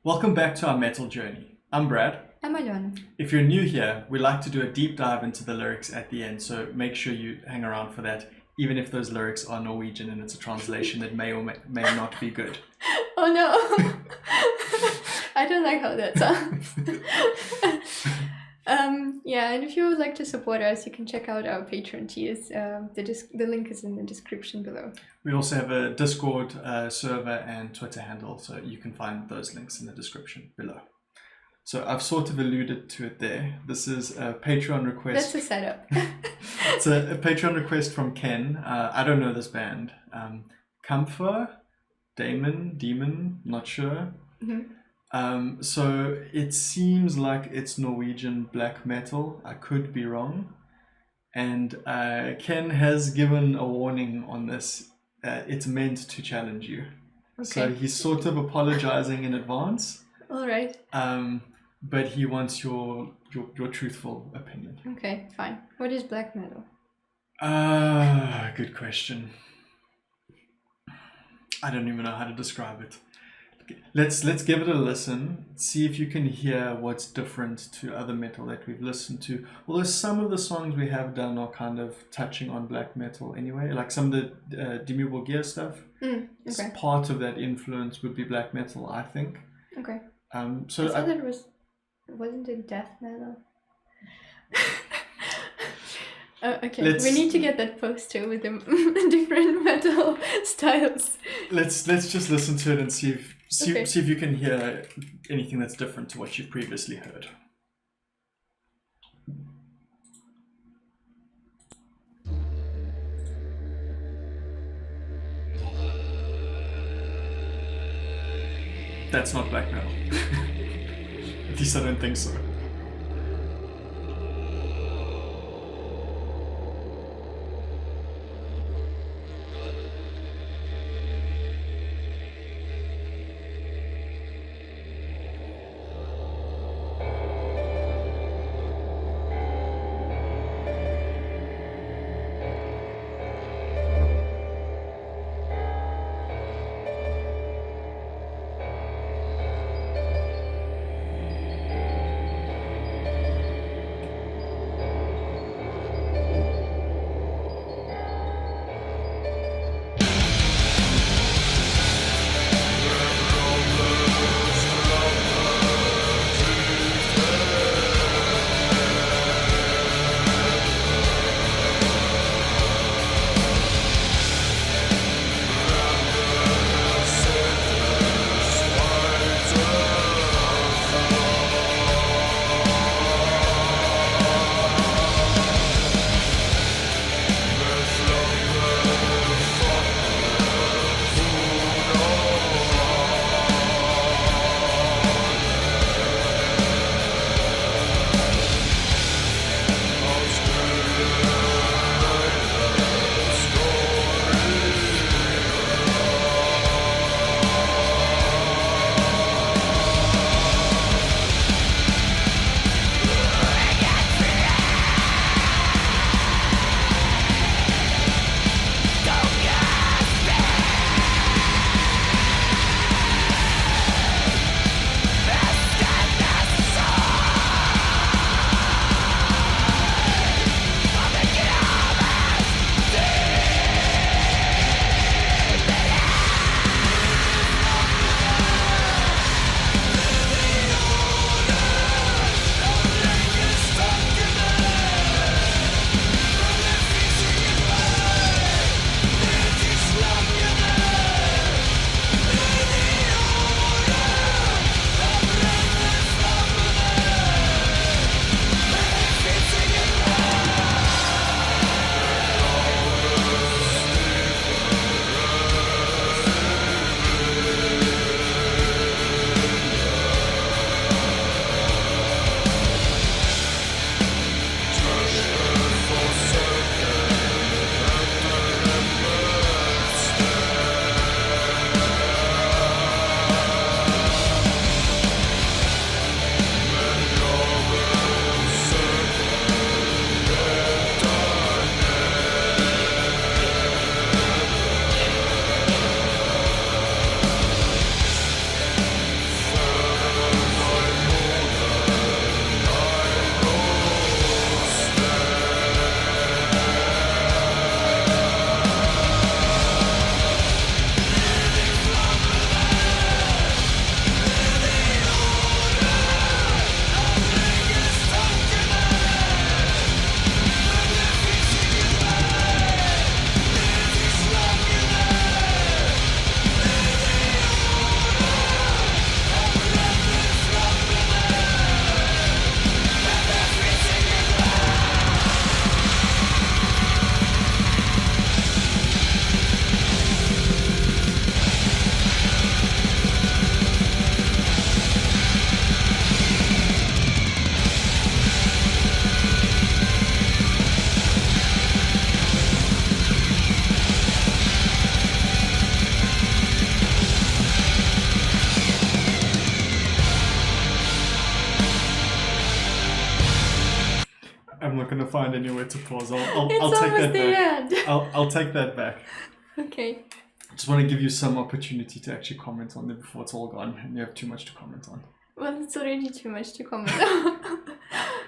Welcome back to our metal journey. I'm Brad. I'm Alona. If you're new here, we like to do a deep dive into the lyrics at the end, so make sure you hang around for that, even if those lyrics are Norwegian and it's a translation that may or may not be good. Oh no! I don't like how that sounds. Yeah, and if you would like to support us, you can check out our Patreon tiers. The link is in the description below. We also have a Discord server and Twitter handle, so you can find those links in the description below. So I've sort of alluded to it there. This is a Patreon request. That's a setup. It's a Patreon request from Ken. I don't know this band. Kampfar, Daimon, not sure. Mm-hmm. So it seems like it's Norwegian black metal. I could be wrong. And Ken has given a warning on this. It's meant to challenge you. Okay. So he's sort of apologizing in advance. All right. But he wants your truthful opinion. Okay, fine. What is black metal? Good question. I don't even know how to describe it. Let's give it a listen. See if you can hear what's different to other metal that we've listened to. Although some of the songs we have done are kind of touching on black metal anyway, like some of the Demi Gear stuff. Okay. Part of that influence would be black metal, I think. Okay. So I thought it wasn't it death metal? Okay, we need to get that poster with the different metal styles. Let's just listen to it and see Okay. if you can hear anything that's different to what you previously heard. That's not black metal. At least I don't think so. not going to find anywhere to pause. It's I'll take almost that the back. end. I'll take that back. Okay. I just want to give you some opportunity to actually comment on it before it's all gone and you have too much to comment on. Well, it's already too much to comment on.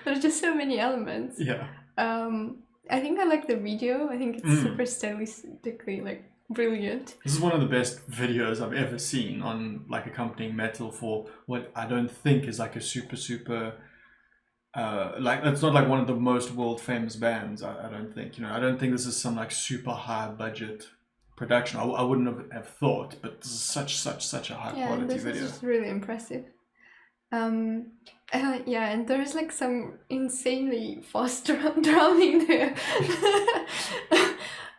There's just so many elements. Yeah. I think I like the video. I think it's super stylistically like brilliant. This is one of the best videos I've ever seen on like accompanying metal for what I don't think is like a super like it's not like one of the most world famous bands. I don't think, I don't think this is some like super high budget production. I wouldn't have thought, but this is such a high quality this video. is just really impressive. Yeah, and there's like some insanely fast drumming there.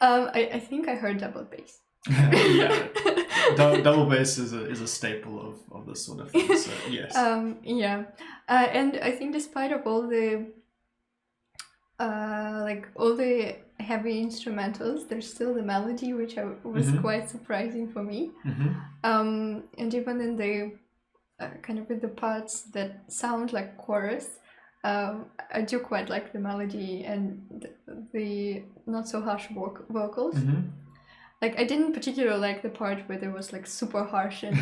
I think I heard double bass. Yeah, double bass is a staple of this sort of thing. So yes. And I think despite of all the all the heavy instrumentals, there's still the melody, which was quite surprising for me. And even in the kind of with the parts that sound like chorus, I do quite like the melody and the not so harsh vocals. Like I didn't particularly like the part where there was like super harsh and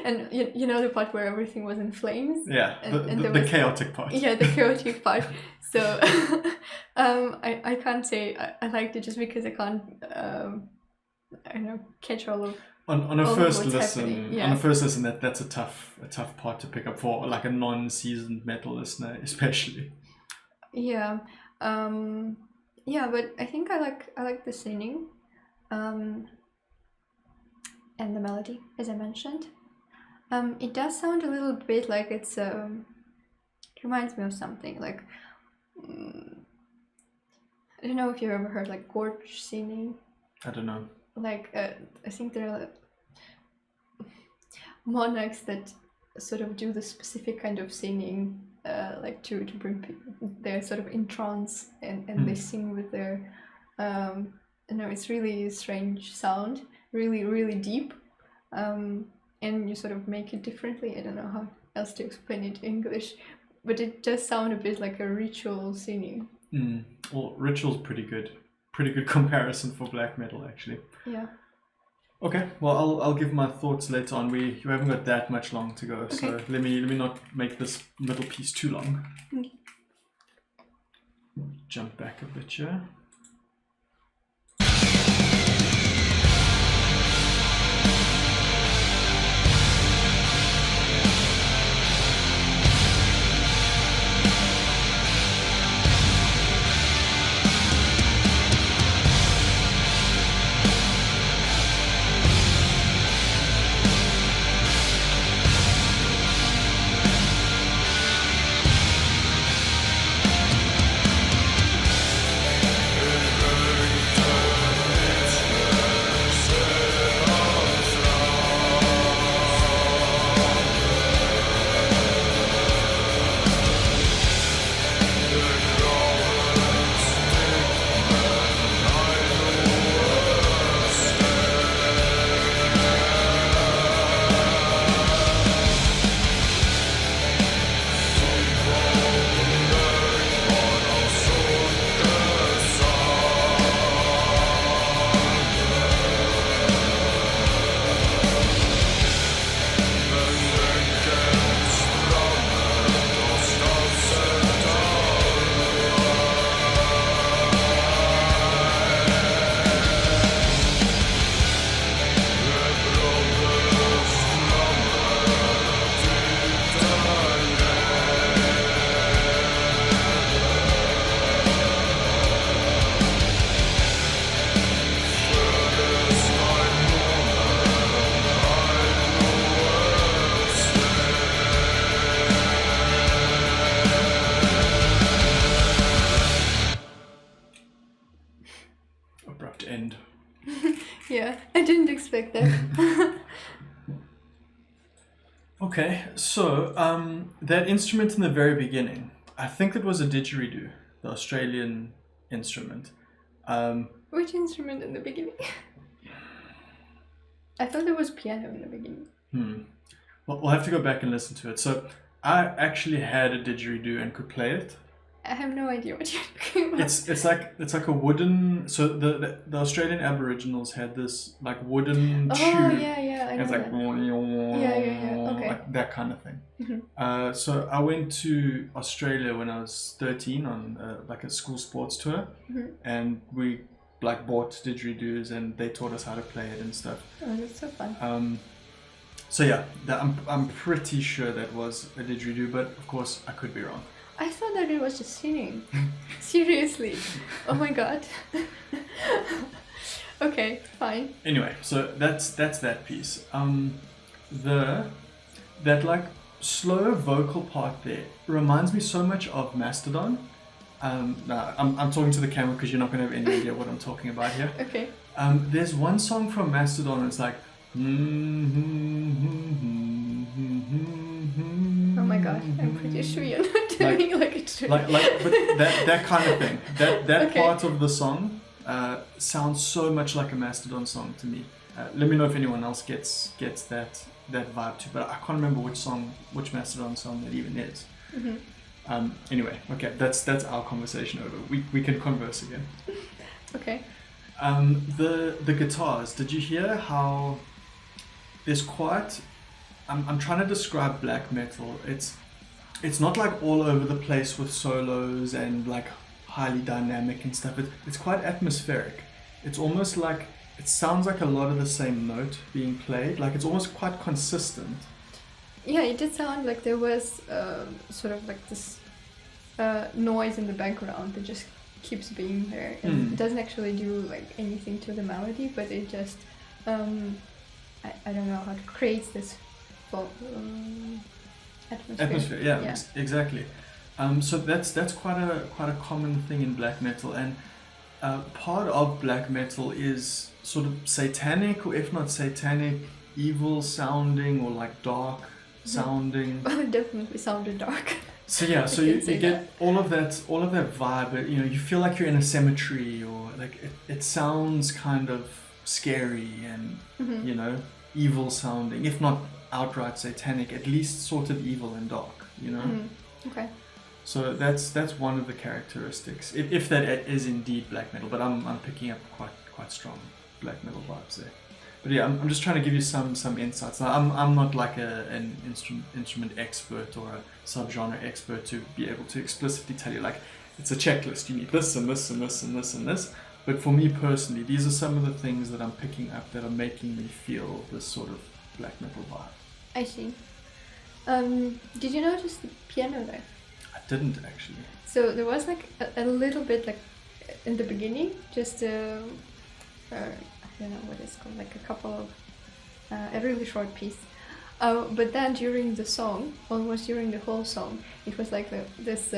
and you know the part where everything was in flames. Yeah, and the chaotic part. Yeah, the chaotic part. So I can't say I liked it just because I can't I know catch all of. On a first listen, happening. Yeah. on a first listen, that's a tough part to pick up for like a non-seasoned metal listener, especially. Yeah, but I think I like the singing, and the melody, as I mentioned. It does sound a little bit like it reminds me of something like I don't know if you've ever heard like gorge singing. I don't know. Like I think there are monarchs that sort of do the specific kind of singing, like to bring people. They're sort of in trance and they sing with their. It's really strange sound, really deep, and you sort of make it differently. I don't know how else to explain it in English, but it does sound a bit like a ritual singing. Well, ritual's pretty good comparison for black metal, actually. Yeah. Okay, well, I'll give my thoughts later on. You haven't got that much long to go, so Okay. let me not make this middle piece too long. Jump back a bit here. End. Yeah, I didn't expect that. Okay, so that instrument in the very beginning, I think it was a didgeridoo, the Australian instrument. Which instrument in the beginning? I thought there was piano in the beginning. Well, we'll have to go back and listen to it. So I actually had a didgeridoo and could play it. I have no idea what you're talking about. It's like a wooden. So the Australian Aboriginals had this like wooden tube. Oh yeah, I know it's like yeah. Okay. like that kind of thing. Mm-hmm. So I went to Australia when I was 13 on like a school sports tour, and we like bought didgeridoos and they taught us how to play it and stuff. Oh, that's so fun. So yeah, I'm pretty sure that was a didgeridoo, but of course I could be wrong. I thought that it was just singing. Seriously. Oh my god. Okay, fine. Anyway, so that's that piece. That like slow vocal part there reminds me so much of Mastodon. Nah, I'm talking to the camera because you're not going to have any idea what I'm talking about here. Okay. There's one song from Mastodon that's like. Oh my god, I'm pretty sure you're not doing like a trick. But that kind of thing. That Okay. part of the song sounds so much like a Mastodon song to me. Let me know if anyone else gets that vibe too. But I can't remember which Mastodon song that even is. Anyway, okay, that's our conversation over. We can converse again. Okay. The guitars. Did you hear how there's quite? I'm trying to describe black metal. It's not like all over the place with solos and like highly dynamic and stuff. It's quite atmospheric. It's almost like it sounds like a lot of the same note being played. Like it's almost quite consistent. Yeah, it did sound like there was sort of like this noise in the background that just keeps being there. And it doesn't actually do like anything to the melody, but it just I don't know how to create this atmosphere. Yeah. Exactly. So that's quite a common thing in black metal, and part of black metal is sort of satanic, or if not satanic, evil sounding or like dark sounding. Well, it definitely sounded dark. So yeah, so you get all of that vibe. But, you know, you feel like you're in a cemetery, or like it sounds kind of scary and you know, evil sounding, if not outright satanic, at least sort of evil and dark. You know. Okay. So that's one of the characteristics, if that is indeed black metal. But I'm picking up quite strong black metal vibes there. But yeah, I'm just trying to give you some insights. Now, I'm not like an instrument expert or a subgenre expert to be able to explicitly tell you like it's a checklist. You need this and this and this and this and this. But for me personally, these are some of the things that I'm picking up that are making me feel this sort of black metal vibe. I see. Did you notice the piano there? I didn't actually. So there was like a little bit like in the beginning, just I don't know what it's called, like a couple of a really short piece. But then during the song, almost during the whole song, it was like this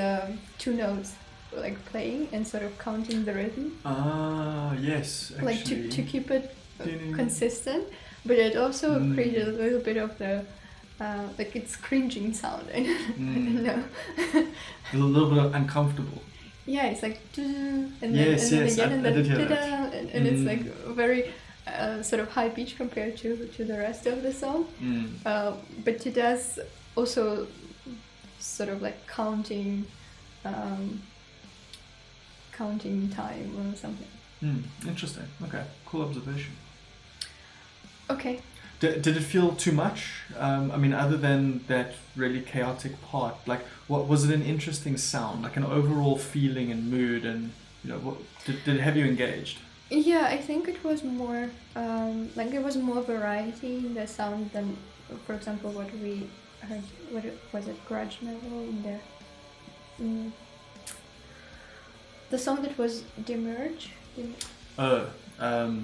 two notes like playing and sort of counting the rhythm. Ah, yes. Actually. Like to keep it consistent, but it also created a little bit of the like it's cringing sound. I don't know. A little bit of uncomfortable. Yeah, it's like and then yes, again and then I did hear that. and it's like very sort of high pitch compared to the rest of the song. But it does also sort of like counting time or something. Interesting. Okay, cool observation. Okay. Did it feel too much? I mean, other than that really chaotic part, like, what was it? An interesting sound, like an overall feeling and mood, and you know, what did it have you engaged? Yeah, I think it was more like there was more variety in the sound than, for example, what we heard. What was it? Grudge metal in the song that was Demerge.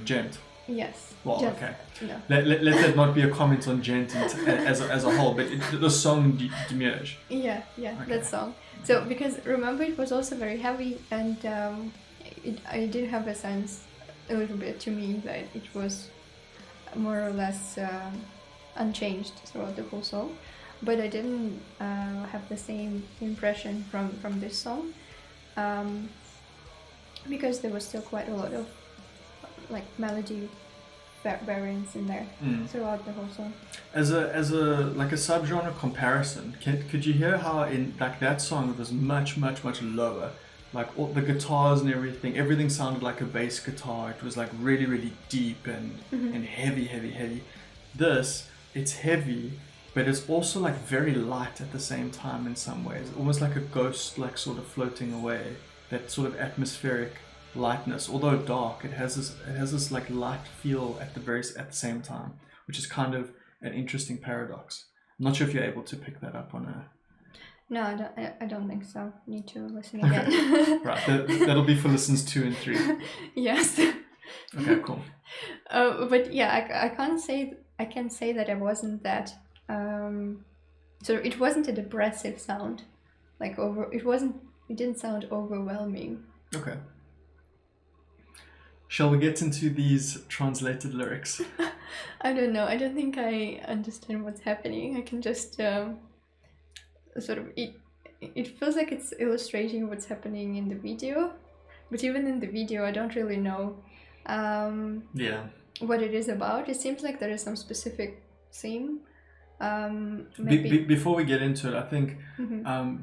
Gent. Yes. Well, Gent. okay. No. Let that not be a comment on Gent as a whole, but the song Demerge. Yeah, okay. That song. So because remember it was also very heavy, and I did have a sense a little bit to me that it was more or less unchanged throughout the whole song, but I didn't have the same impression from this song, because there was still quite a lot of like melody variants in there throughout the whole song. As a like a subgenre comparison, could you hear how in like that song it was much lower? Like all the guitars and everything sounded like a bass guitar. It was like really deep and heavy. This, it's heavy, but it's also like very light at the same time in some ways. Almost like a ghost, like sort of floating away. That sort of atmospheric lightness, although dark, it has this like light feel at the same time, which is kind of an interesting paradox. I'm not sure if you're able to pick that up on a. No, I don't think so. Need to listen again. Right, that'll be for listens 2 and 3. Yes. Okay, cool. But yeah, I can say that it wasn't that. So it wasn't a depressive sound, like it didn't sound overwhelming. Okay. Shall we get into these translated lyrics? I don't know. I don't think I understand what's happening. I can just sort of it feels like it's illustrating what's happening in the video, but even in the video I don't really know what it is about. It seems like there is some specific theme. Maybe before we get into it, I think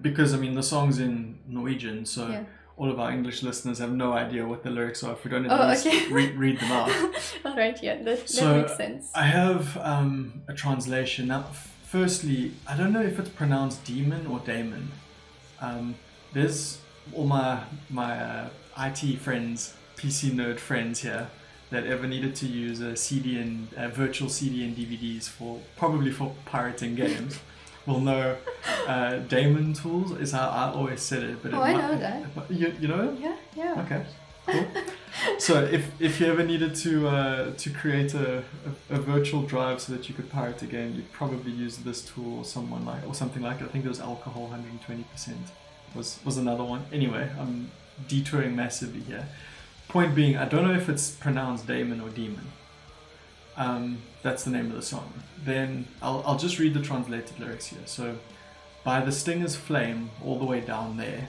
because I mean the song's in Norwegian, so all of our English listeners have no idea what the lyrics are if we don't at least read them out. All right, that makes sense. I have a translation now. Firstly, I don't know if it's pronounced demon or Daimon. There's all my IT friends, PC nerd friends here that ever needed to use a CD and virtual CD and DVDs probably for pirating games will know Daimon tools is how I always said it. But I know that. You know? Yeah. Okay. Cool. So if you ever needed to create a virtual drive so that you could pirate a game, you'd probably use this tool or something like it. I think it was alcohol 120% was another one. Anyway, I'm detouring massively here. Point being, I don't know if it's pronounced Daimon or Demon. That's the name of the song. Then I'll just read the translated lyrics here. So, by the stinger's flame all the way down there,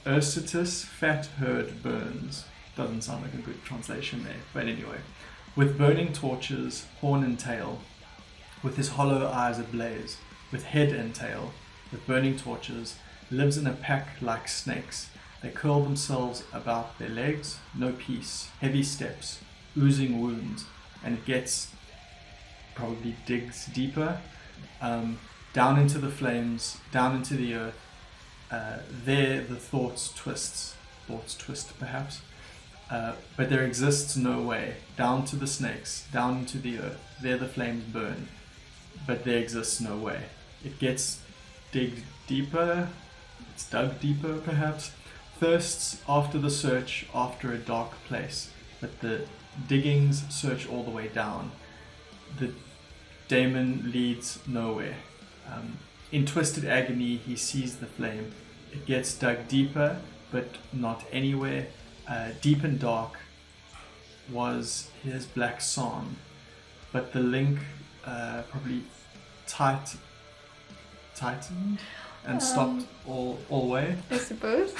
Ursitus fat herd burns. Doesn't sound like a good translation there, but anyway. With burning torches, horn and tail, with his hollow eyes ablaze, with head and tail, with burning torches, lives in a pack like snakes. They curl themselves about their legs, no peace, heavy steps, oozing wounds, and it gets, probably digs deeper, down into the flames, down into the earth. There the thoughts twist perhaps, but there exists no way, down to the snakes, down into the earth, there the flames burn, but there exists no way. It gets digged deeper, it's dug deeper perhaps, thirsts after the search after a dark place, but the diggings search all the way down. The Daimon leads nowhere. In twisted agony he sees the flame. It gets dug deeper, but not anywhere. Deep and dark was his black song, but the link probably tightened and stopped all way. I suppose.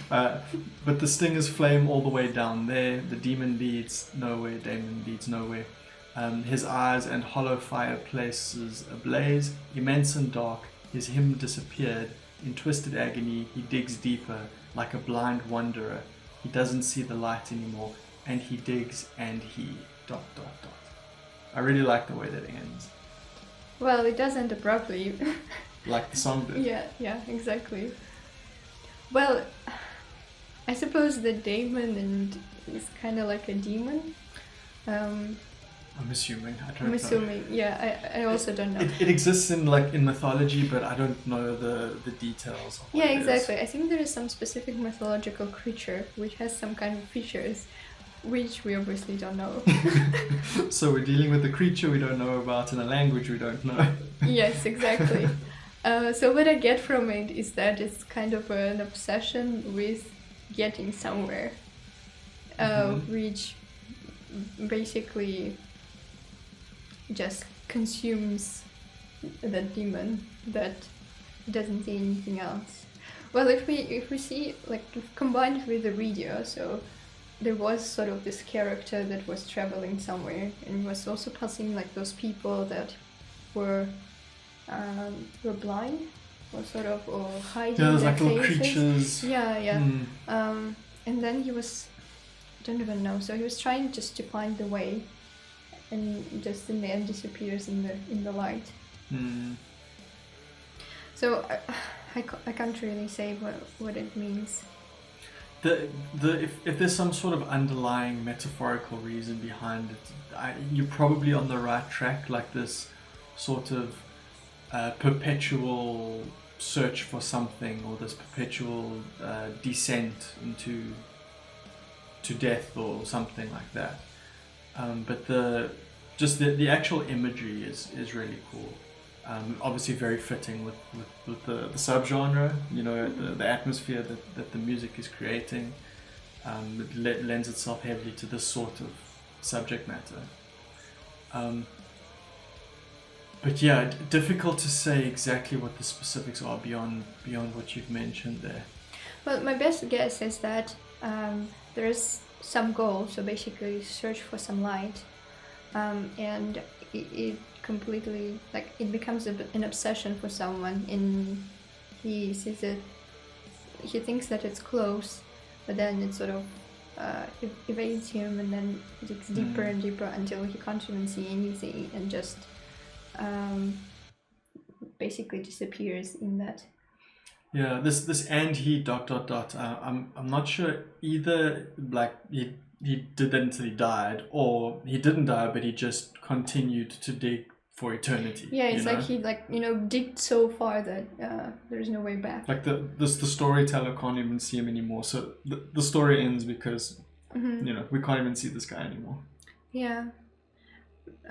But the stinger's flame all the way down there. The demon leads nowhere. Daimon leads nowhere. His eyes and hollow fireplaces ablaze, immense and dark. His hymn disappeared. In twisted agony, he digs deeper, like a blind wanderer. He doesn't see the light anymore, and he digs and he ... I really like the way that it ends. Well, it does end abruptly. Like the song did. Yeah, exactly. Well, I suppose the Daimon is kind of like a demon. I'm assuming. Yeah. I also don't know. It exists in mythology, but I don't know the details. Of what it exactly. is. I think there is some specific mythological creature which has some kind of features, which we obviously don't know. So we're dealing with a creature we don't know about in a language we don't know. Yes, exactly. So what I get from it is that it's kind of an obsession with getting somewhere, which basically just consumes that demon that doesn't see anything else. Well, if we see, if combine it with the video, so there was sort of this character that was traveling somewhere and was also passing like those people that were blind or sort of or hiding there's their like little faces. creatures. Yeah. And then he was, I don't even know. So he was trying just to find the way, and just in the end disappears in the light. So I can't really say what it means. If there's some sort of underlying metaphorical reason behind it, you're probably on the right track. Like this sort of perpetual search for something, or this perpetual descent into death or something like that. But the actual imagery is really cool. Obviously very fitting with the subgenre, you know, the atmosphere that the music is creating. It lends itself heavily to this sort of subject matter. But yeah, difficult to say exactly what the specifics are beyond what you've mentioned there. Well, my best guess is that there is some goal, so basically search for some light, and it completely, like, it becomes an obsession for someone, and he sees it, he thinks that it's close, but then it sort of evades him, and then it gets deeper and deeper until he can't even see anything, and just basically disappears in that. Yeah, this and he ... I'm not sure either, like he did that until he died, or he didn't die but he just continued to dig for eternity. Yeah, it's like he digged so far that there's no way back. Like the storyteller can't even see him anymore, so the story ends because we can't even see this guy anymore. Yeah,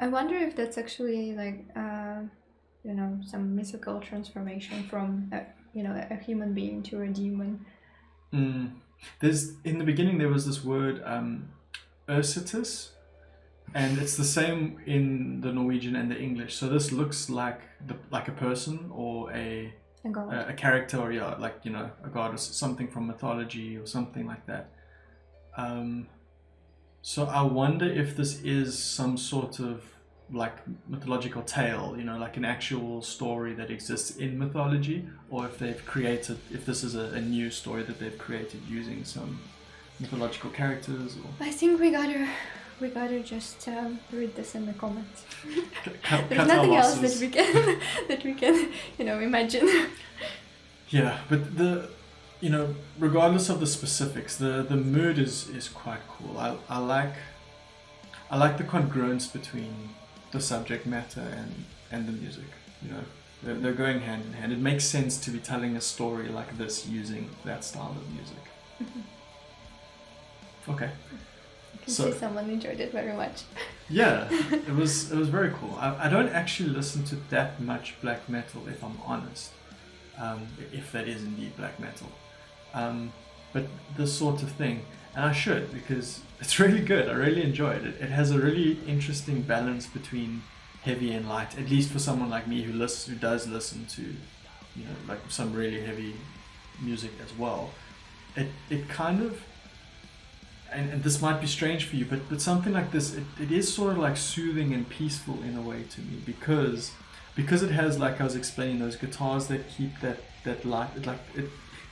I wonder if that's actually like some mythical transformation from a human being to a demon. There's, in the beginning there was this word Ursitus, and it's the same in the Norwegian and the English. So this looks like a person or a god. A character, or a god or something from mythology or something like that. So I wonder if this is some sort of like mythological tale, like an actual story that exists in mythology, or if this is a new story that they've created using some mythological characters. Or I think we gotta just read this in the comments. There's cut nothing else that we can imagine. Yeah, but regardless of the specifics, the mood is quite cool. I like the congruence between the subject matter and the music. They're going hand in hand. It makes sense to be telling a story like this using that style of music. Okay. I can see someone enjoyed it very much. Yeah, it was very cool. I don't actually listen to that much black metal, if I'm honest. If that is indeed black metal. But this sort of thing, and I should, because it's really good. I really enjoy it. It has a really interesting balance between heavy and light, at least for someone like me who does listen to like some really heavy music as well. It kind of, and this might be strange for you, but something like this, it is sort of like soothing and peaceful in a way to me, because it has, like I was explaining, those guitars that keep that light.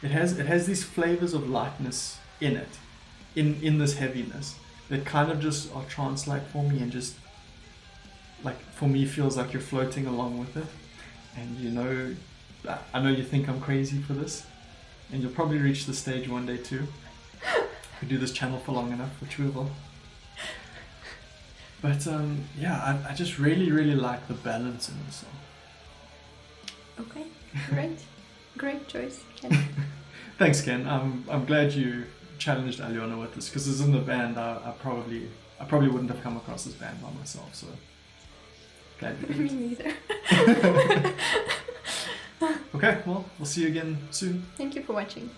It has these flavors of lightness in it, in this heaviness, that kind of just are trance-like for me, and just like, for me, feels like you're floating along with it. And I know you think I'm crazy for this, and you'll probably reach the stage one day too. We do this channel for long enough, which we will. But I just really, really like the balance in the song. Okay, great choice, Ken. Thanks, Ken. I'm glad you challenged Alyona with this, because as in the band, I probably wouldn't have come across this band by myself. So glad you did. Me neither. Okay, well, we'll see you again soon. Thank you for watching.